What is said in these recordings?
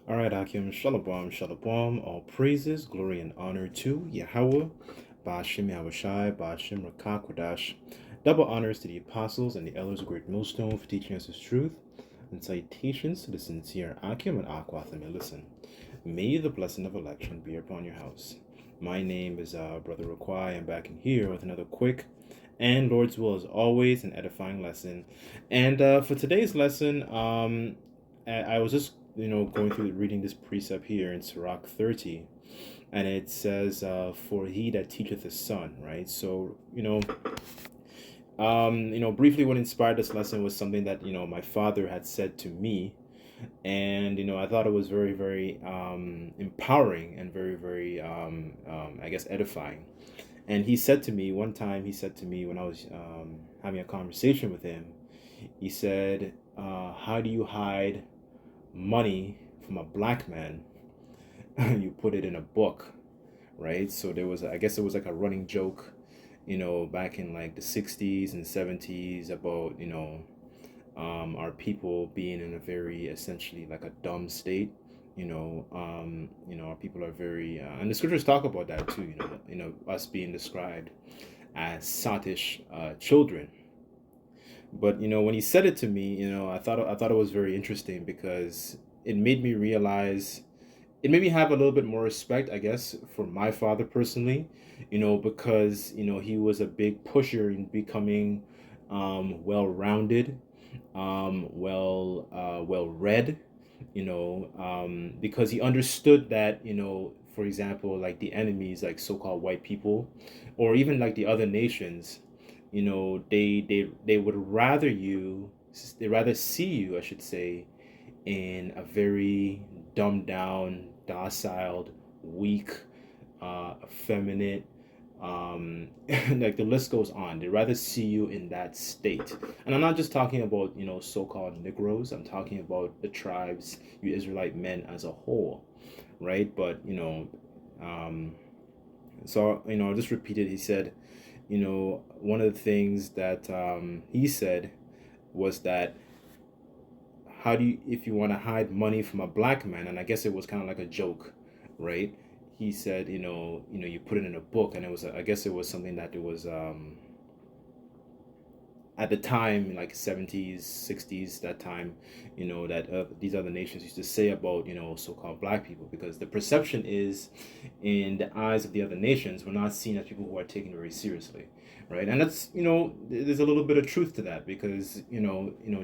All right, Akim, Shalom, Shalom, all praises, glory, and honor to Yahweh, Ba'ashim Yahushai, Ba'ashim Rakakwadash. Double honors to the apostles and the elders of Great Millstone for teaching us His truth, and salutations to the sincere Akim and Akwath and listen. May the blessing of election be upon your house. My name is Brother Raquai. I'm back in here with another quick and Lord's will, as always, an edifying lesson. And for today's lesson, I was just going through reading this precept here in Sirach 30, and it says, "For he that teacheth his son," right? So briefly, what inspired this lesson was something that my father had said to me, and I thought it was very, very empowering and very, very I guess edifying. And he said to me one time, when I was having a conversation with him, he said, "How do you hide money from a black man?" You put it in a book, right? So there was, I guess it was like a running joke, back in like the 60s and 70s about, our people being in a very essentially like a dumb state. Our people are very, and the scriptures talk about that too. Us being described as sottish children. But when he said it to me, I thought it was very interesting because it made me realize, it made me have a little bit more respect, I guess, for my father personally, because he was a big pusher in becoming well-rounded, well read, because he understood that, for example, like the enemies, like so-called white people, or even like the other nations, they would rather they rather see you, I should say, in a very dumbed down, docile, weak, effeminate, like the list goes on. They rather see you in that state. And I'm not just talking about, so-called Negroes. I'm talking about the tribes, you Israelite men as a whole, right? But, so, I'll just repeat it. He said, one of the things that he said was that, how do you, if you want to hide money from a black man, and I guess it was kind of like a joke, right? He said, you put it in a book, and it was, I guess it was something that it was, at the time, like 70s, 60s, that time, that these other nations used to say about, so-called black people, because the perception is, in the eyes of the other nations, we're not seen as people who are taken very seriously, right? And that's, there's a little bit of truth to that, because,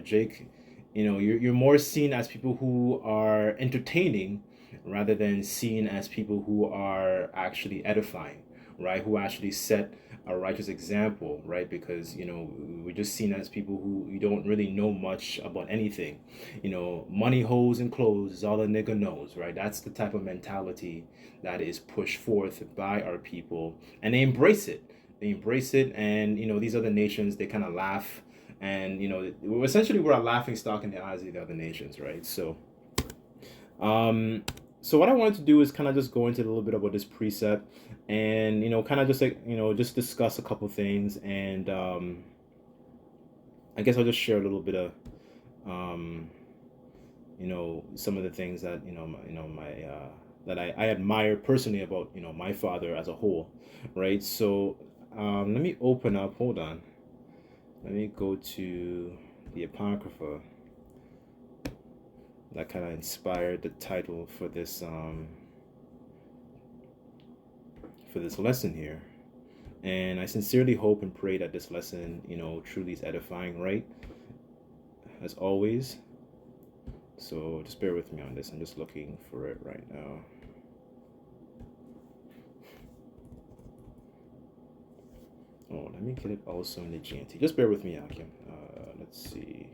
Jake, you're more seen as people who are entertaining rather than seen as people who are actually edifying, right? Who actually set a righteous example, right? Because we're just seen as people who you don't really know much about anything. Money, hoes, and clothes is all a nigga knows, right? That's the type of mentality that is pushed forth by our people, and they embrace it. They embrace it, and these other nations, they kind of laugh, and essentially we're a laughing stock in the eyes of the other nations, right? So what I wanted to do is kind of just go into a little bit about this precept, and kind of just like just discuss a couple things, and I guess I'll just share a little bit of some of the things that my that I admire personally about my father as a whole, right? So let me open up. Hold on. Let me go to the Apocrypha that kind of inspired the title for this lesson here. And I sincerely hope and pray that this lesson, truly is edifying, right? As always. So just bear with me on this. I'm just looking for it right now. Oh, let me get it also in the GNT. Just bear with me, Akim. Let's see.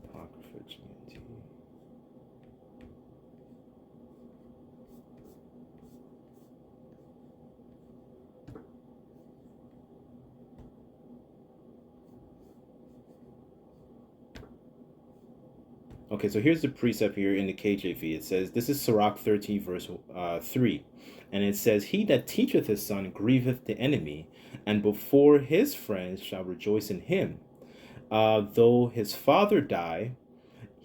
Apocrypha GNT. Okay, so here's the precept here in the KJV. It says, this is Sirach 13, verse 3. And it says, he that teacheth his son grieveth the enemy, and before his friends shall rejoice in him. Though his father die,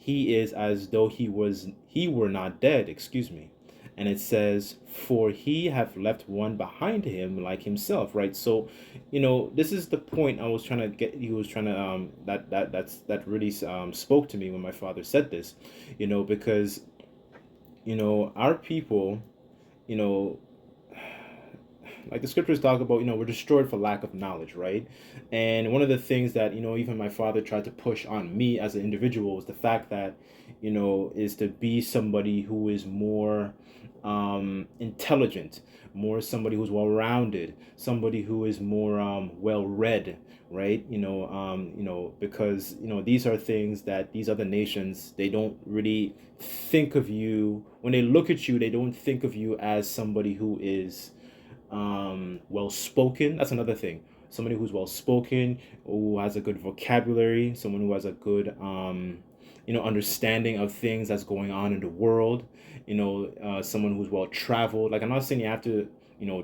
he is as though he were not dead, excuse me. And it says, for he have left one behind him like himself, right? So, this is the point I was trying to get. He was trying to that really spoke to me when my father said this, because our people, you know like the scriptures talk about, we're destroyed for lack of knowledge, right? And one of the things that, even my father tried to push on me as an individual was the fact that, is to be somebody who is more intelligent, more somebody who's well-rounded, somebody who is more well-read, right? Because these are things that these other nations, they don't really think of you. When they look at you, they don't think of you as somebody who is well spoken. That's another thing. Somebody who's well spoken, who has a good vocabulary, someone who has a good understanding of things that's going on in the world. Someone who's well traveled. Like, I'm not saying you have to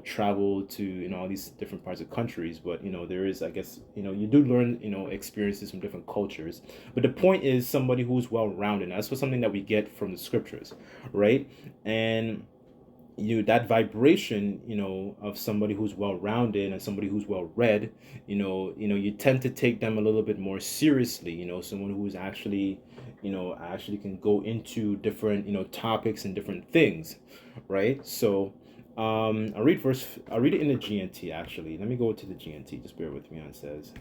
travel to all these different parts of countries, but there is, I guess, you do learn experiences from different cultures. But the point is somebody who's well rounded. That's what something that we get from the scriptures, right? And that vibration of somebody who's well rounded and somebody who's well read, you tend to take them a little bit more seriously. Someone who's actually actually can go into different topics and different things, right? So I'll read it in the GNT. Actually, let me go to the GNT, just bear with me. It says,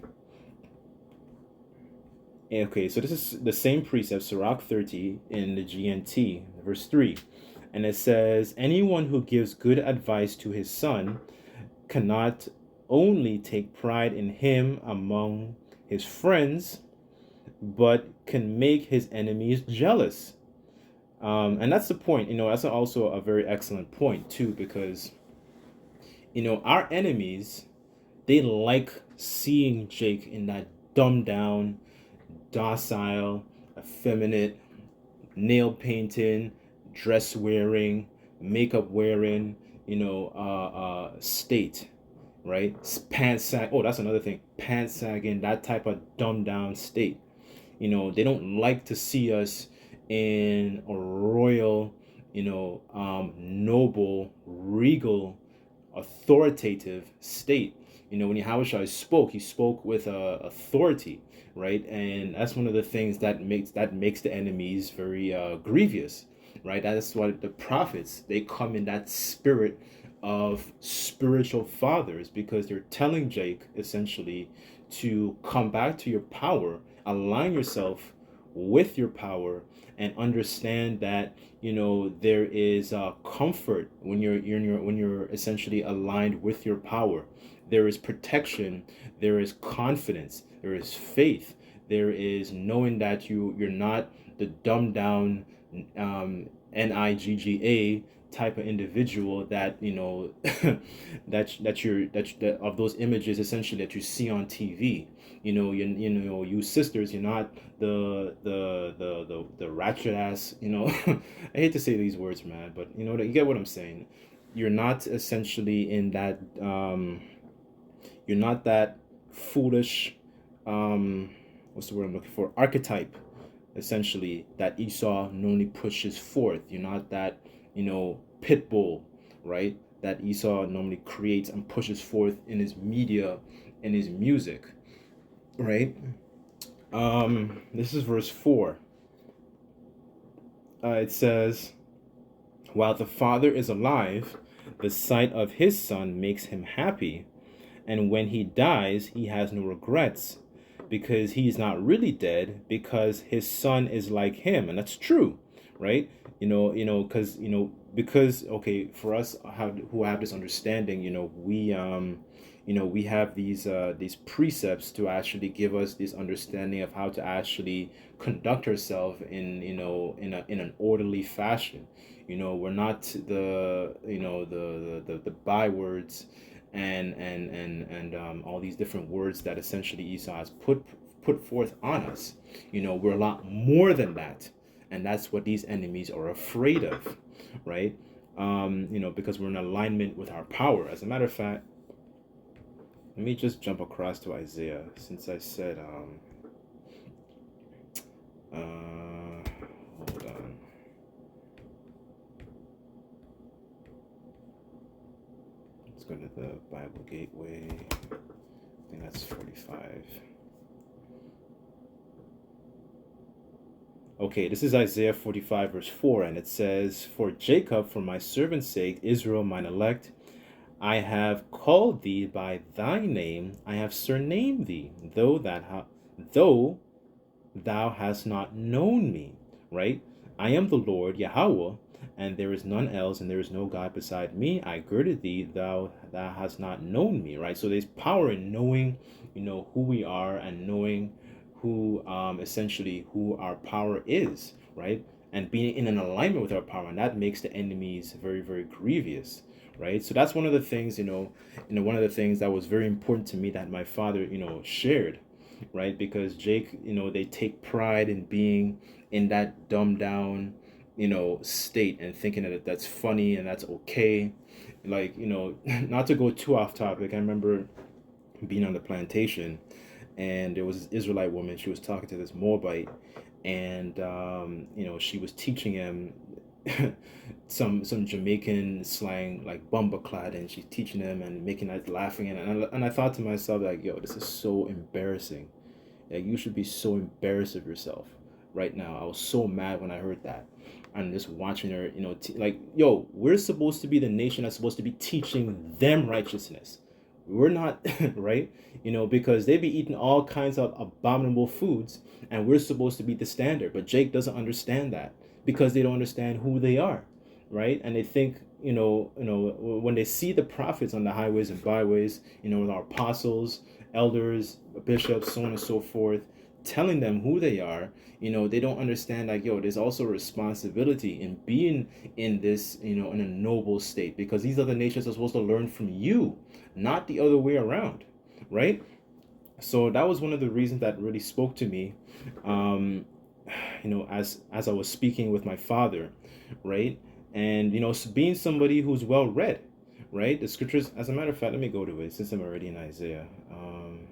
okay, so this is the same precept, Sirach 30 in the GNT, verse 3. And it says, anyone who gives good advice to his son cannot only take pride in him among his friends, but can make his enemies jealous. And that's the point. That's also a very excellent point too, because our enemies, they like seeing Jake in that dumbed down, docile, effeminate, nail painting, dress wearing, makeup wearing, state, right? Pants sag. Oh, that's another thing. Pants sagging, that type of dumbed down state. They don't like to see us in a royal, noble, regal, authoritative state. When Yahushua spoke, he spoke with authority, right? And that's one of the things that makes the enemies very grievous, right? That's why the prophets, they come in that spirit of spiritual fathers, because they're telling Jake essentially to come back to your power, align yourself with your power, and understand that there is comfort when you're essentially aligned with your power. There is protection, there is confidence, there is faith, there is knowing that you're not the dumbed down NIGGA type of individual that that of those images essentially that you see on TV. You sisters, you're not the ratchet ass. I hate to say these words, man, but you get what I'm saying. You're not essentially in that. You're not that foolish. What's the word I'm looking for? Archetype, essentially, that Esau normally pushes forth. You're not that pit bull, right? That Esau normally creates and pushes forth in his media, in his music, right? This is verse 4. It says, while the father is alive, the sight of his son makes him happy, and when he dies, he has no regrets, because he's not really dead, because his son is like him. And that's true, right? Because okay, for us who have this understanding, we have these precepts to actually give us this understanding of how to actually conduct ourselves in an orderly fashion. We're not the bywords and all these different words that essentially Esau has put forth on us. We're a lot more than that, and that's what these enemies are afraid of, right? Because we're in alignment with our power. As a matter of fact, let me just jump across to Isaiah, since I said go to the Bible Gateway. I think that's 45. Okay, this is Isaiah 45, verse 4, and it says, For Jacob, for my servant's sake, Israel, mine elect, I have called thee by thy name, I have surnamed thee, though thou hast not known me, right? I am the Lord, Yahweh, and there is none else, and there is no God beside me. I girded thee, thou hast not known me, right? So there's power in knowing, who we are, and knowing who, essentially, who our power is, right? And being in an alignment with our power, and that makes the enemies very, very grievous, right? So that's one of the things, one of the things that was very important to me that my father, shared, right? Because Jake, they take pride in being in that dumbed down, state, and thinking that that's funny and that's okay. Like, not to go too off topic, I remember being on the plantation, and there was this Israelite woman. She was talking to this Moabite, and she was teaching him some Jamaican slang like bumbleclad, and she's teaching him and making us laughing, and I thought to myself, like, yo, this is so embarrassing. Like, you should be so embarrassed of yourself right now. I was so mad when I heard that. I'm just watching her, like, yo, we're supposed to be the nation that's supposed to be teaching them righteousness. We're not, right? Because they be eating all kinds of abominable foods, and we're supposed to be the standard. But Jake doesn't understand that because they don't understand who they are, right? And they think, when they see the prophets on the highways and byways, with our apostles, elders, bishops, so on and so forth, telling them who they are, they don't understand, like, yo, there's also a responsibility in being in this, in a noble state, because these other nations are supposed to learn from you, not the other way around, right? So that was one of the reasons that really spoke to me, as I was speaking with my father, right? And, being somebody who's well read, right? The scriptures, as a matter of fact, let me go to it since I'm already in Isaiah. Hang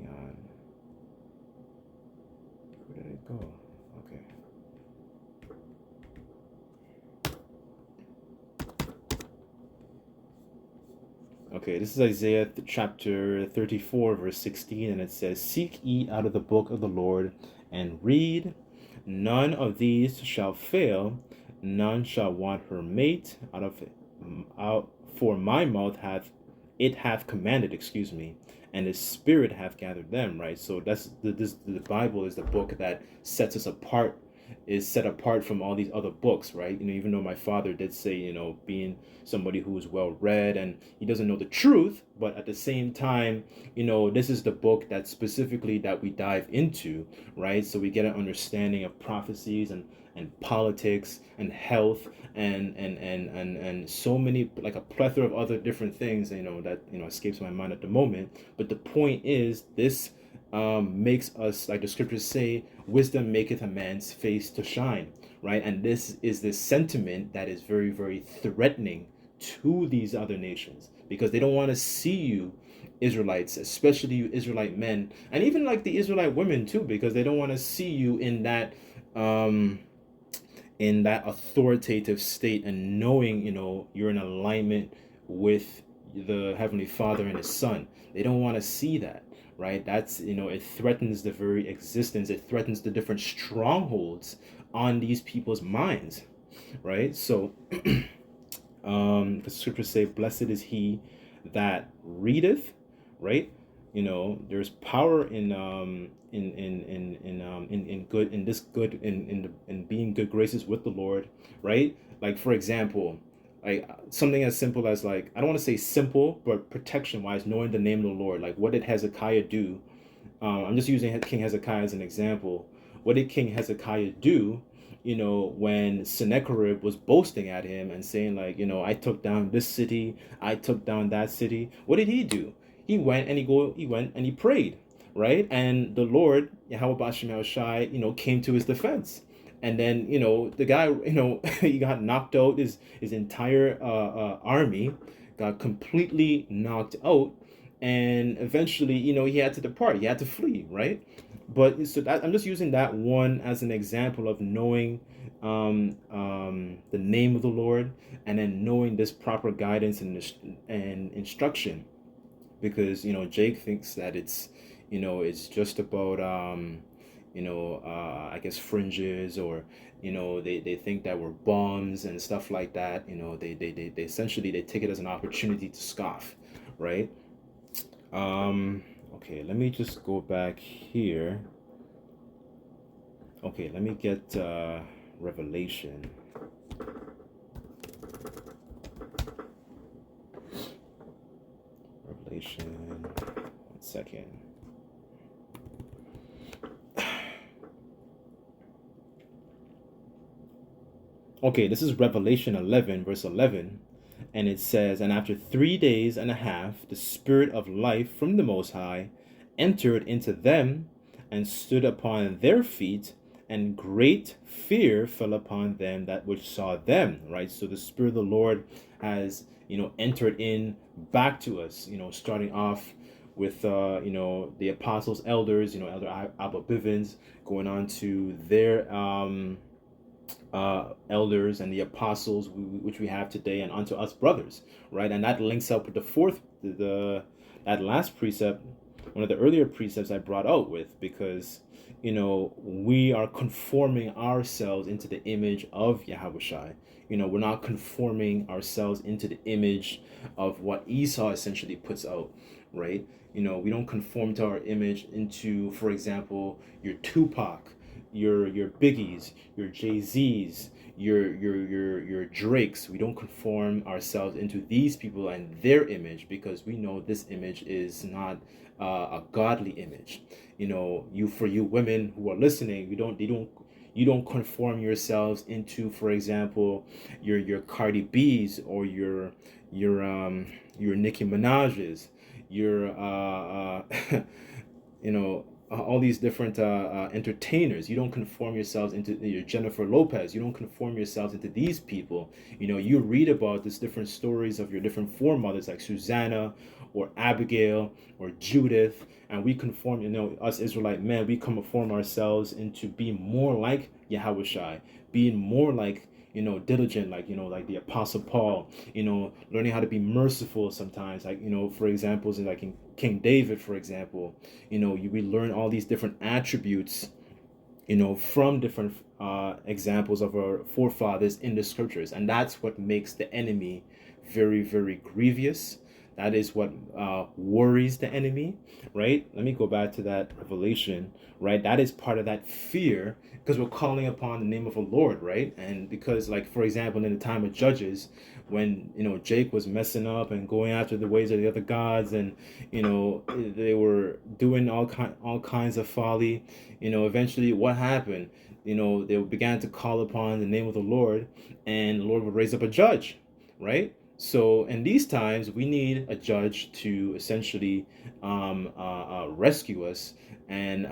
on. Where did it go? Okay. Okay, this is Isaiah chapter 34, verse 16, and it says, Seek ye out of the book of the Lord, and read. None of these shall fail, none shall want her mate. For my mouth hath commanded, and his spirit hath gathered them, right? So that's the Bible is the book that sets us apart, is set apart from all these other books, right? Even though my father did say, being somebody who is well read and he doesn't know the truth, but at the same time, this is the book that specifically that we dive into, right? So we get an understanding of prophecies and politics and health and so many, like a plethora of other different things, that escapes my mind at the moment. But the point is, this makes us, like the scriptures say, wisdom maketh a man's face to shine, right? And this is this sentiment that is very, very threatening to these other nations, because they don't want to see you Israelites, especially you Israelite men, and even like the Israelite women too, because they don't want to see you in that authoritative state, and knowing, you're in alignment with the Heavenly Father and His Son. They don't want to see that, right? That's, it threatens the very existence. It threatens the different strongholds on these people's minds, right? So, the scriptures say, "Blessed is he that readeth," right? There's power in good, in this good, in being good graces with the Lord, right? Like, for example, like something as simple as, like, I don't want to say simple, but protection wise, knowing the name of the Lord. Like, what did Hezekiah do? I'm just using King Hezekiah as an example. What did King Hezekiah do, when Sennacherib was boasting at him and saying, like, I took down this city, I took down that city? What did he do? He went and he prayed, right? And the Lord, Yahweh Bashim Shai, came to his defense. And then, the guy, he got knocked out. His entire army got completely knocked out. And eventually, he had to depart. He had to flee, right? But so that, I'm just using that one as an example of knowing the name of the Lord, and then knowing this proper guidance and instruction, because Jake thinks that it's just about I guess fringes, or they think that we're bombs and stuff like that. They essentially they take it as an opportunity to scoff, right? Okay, let me just go back here. Okay, let me get Revelation. Revelation. 1 second. Okay, this is Revelation 11, verse 11. And it says, "And after 3 days and a half, the Spirit of life from the Most High entered into them and stood upon their feet, and great fear fell upon them that which saw them." Right? So the Spirit of the Lord has, entered in back to us, starting off with, the apostles, elders, Elder Abba Bivens, going on to their, elders and the apostles which we have today, and unto us brothers, right? And that links up with that last precept, one of the earlier precepts I brought out with, because we are conforming ourselves into the image of Yahushua. We're not conforming ourselves into the image of what Esau essentially puts out, right? We don't conform to our image into, for example, your Tupac, your Biggies, your Jay-Z's, your Drakes. We don't conform ourselves into these people and their image, because we know this image is not a godly image. For you women who are listening, you don't conform yourselves into, for example, your Cardi B's, or your Nicki Minaj's, your all these different entertainers. You don't conform yourselves into your Jennifer Lopez. You don't conform yourselves into these people. You read about these different stories of your different foremothers, like Susanna or Abigail or Judith, and we conform, us Israelite men, we conform ourselves into being more like Yahushua, being more like, diligent, like the Apostle Paul, learning how to be merciful sometimes, like, for examples, like in King David, for example, we learn all these different attributes, from different examples of our forefathers in the scriptures. And that's what makes the enemy very, very grievous. That is what worries the enemy, right? Let me go back to that Revelation, right? That is part of that fear, because we're calling upon the name of the Lord, right? And because, like, for example, in the time of Judges, when, Jake was messing up and going after the ways of the other gods, and, they were doing all kinds of folly, eventually what happened? They began to call upon the name of the Lord, and the Lord would raise up a judge, right? So in these times, we need a judge to essentially rescue us and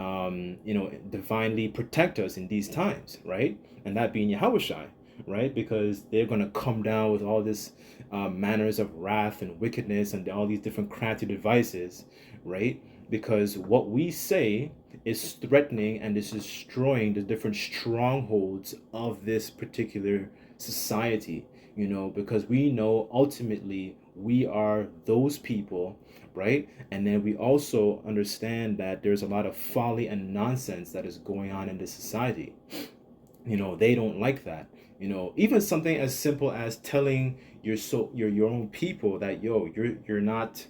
divinely protect us in these times, right? And that being Yahushua, right? Because they're going to come down with all this manners of wrath and wickedness and all these different crafty devices, right? Because what we say is threatening and is destroying the different strongholds of this particular society, because we know ultimately we are those people, right? And then we also understand that there's a lot of folly and nonsense that is going on in this society. They don't like that. Even something as simple as telling your own people that, you're not,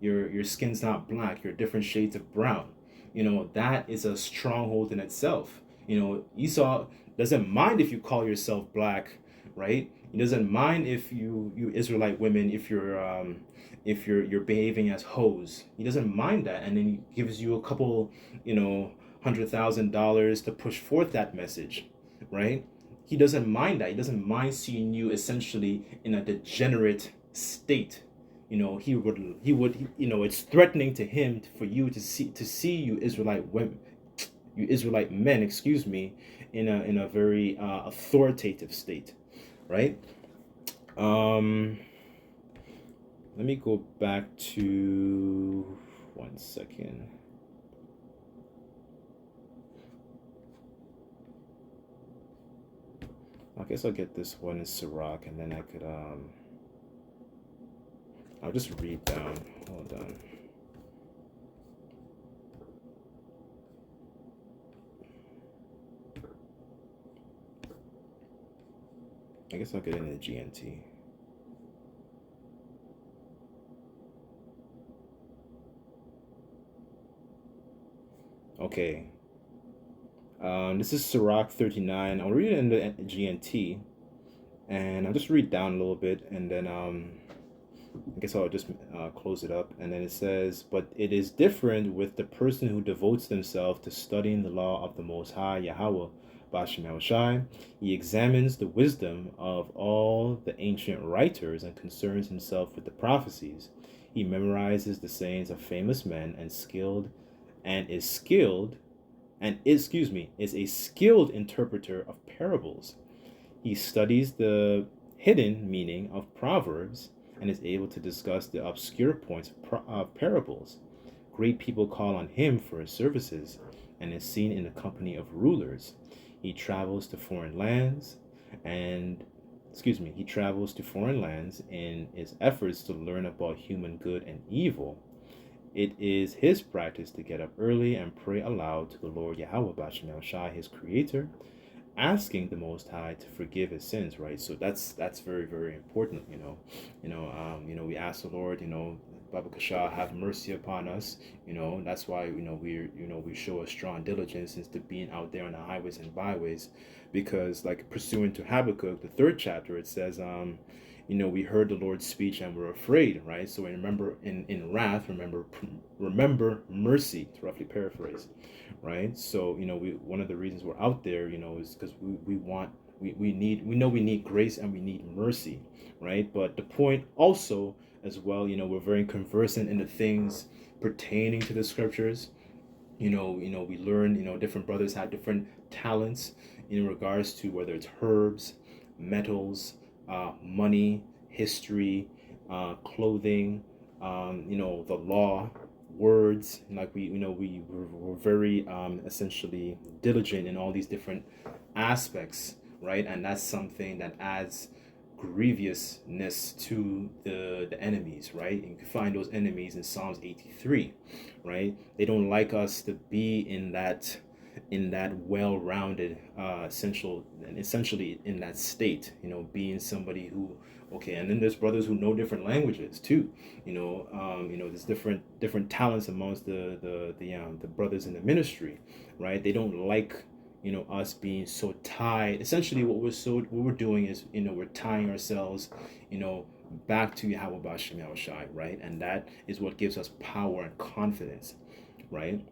your skin's not black, you're different shades of brown. That is a stronghold in itself. Esau doesn't mind if you call yourself black, right? He doesn't mind if you Israelite women, if you're behaving as hoes. He doesn't mind that, and then he gives you a couple, $100,000 to push forth that message, right? He doesn't mind that. He doesn't mind seeing you essentially in a degenerate state. It's threatening to him for you to see you Israelite women, you Israelite men, excuse me, in a very authoritative state, right? Let me go back to 1 second. I guess I'll get this one in Sirach, and then I'll just read down. Hold on. I guess I'll get it in the GNT. Okay. This is Sirach 39. I'll read it in the GNT, and I'll just read down a little bit, and then I guess I'll just close it up. And then it says, "But it is different with the person who devotes themselves to studying the law of the Most High, Yahweh, Bashem Yahushai. He examines the wisdom of all the ancient writers and concerns himself with the prophecies. He memorizes the sayings of famous men and is a skilled interpreter of parables. He studies the hidden meaning of proverbs and is able to discuss the obscure points of parables. Great people call on him for his services and is seen in the company of rulers. He travels to foreign lands in his efforts to learn about human good and evil. It is his practice to get up early and pray aloud to the Lord Yahweh Bashem Yahushai, his creator, asking the Most High to forgive his sins, right? So that's very, very important, we ask the Lord, Baba Kasha, have mercy upon us. That's why, we show a strong diligence into being out there on the highways and byways, because like pursuant to Habakkuk, the 3rd chapter, it says, we heard the Lord's speech and we're afraid, right? So remember, in wrath, remember mercy, to roughly paraphrase, right? So one of the reasons we're out there, is because we need grace and we need mercy, right? But the point also as well, we're very conversant in the things pertaining to the scriptures. We learn, different brothers have different talents in regards to whether it's herbs, metals, money, history, clothing, the law, words. Like we're very essentially diligent in all these different aspects, right? And that's something that adds grievousness to the enemies, right? And you can find those enemies in Psalms 83, right? They don't like us to be in that well-rounded essentially in that state, being somebody who, okay. And then there's brothers who know different languages too, there's different talents amongst the brothers in the ministry, right? They don't like us being so tied. Essentially what we're doing is, we're tying ourselves back to Yahweh Bashem Yahushai, right? And that is what gives us power and confidence, right?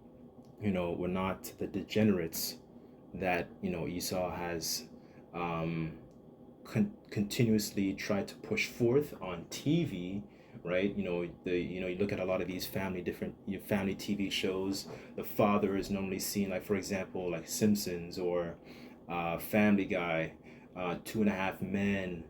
We're not the degenerates that Esau has continuously tried to push forth on TV, right? You look at a lot of these family TV shows. The father is normally seen, like for example, like Simpsons or Family Guy, Two and a Half Men.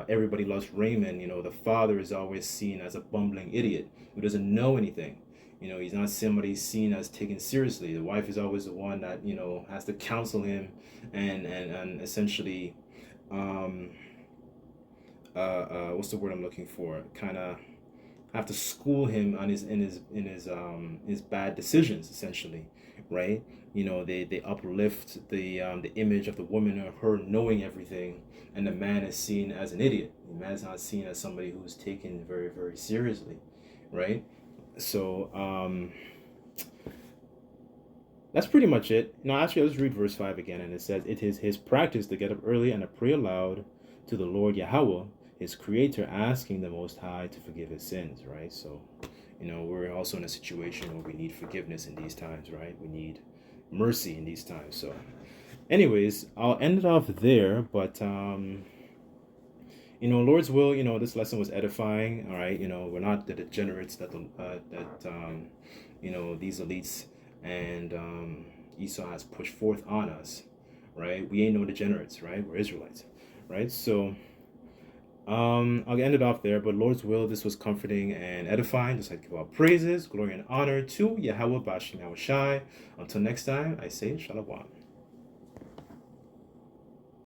Everybody Loves Raymond. The father is always seen as a bumbling idiot who doesn't know anything. He's not somebody seen as taken seriously. The wife is always the one that has to counsel him and essentially what's the word I'm looking for? Kind of have to school him on his bad decisions, essentially, right? They uplift the image of the woman or her knowing everything, and the man is seen as an idiot. The man is not seen as somebody who's taken very, very seriously, right? So that's pretty much it. Now, actually, let's read verse 5 again, and it says, "It is his practice to get up early and to pray aloud to the Lord Yahweh, his creator, asking the Most High to forgive his sins," right? So, we're also in a situation where we need forgiveness in these times, right? We need mercy in these times. So, anyways, I'll end it off there, but Lord's will, this lesson was edifying. All right, we're not the degenerates that these elites and Esau has pushed forth on us, right? We ain't no degenerates, right? We're Israelites, right? So I'll end it off there, but Lord's will, this was comforting and edifying. Just like to give all praises, glory, and honor to Yahweh Bashem Yahushai. Until next time, I say Shalom.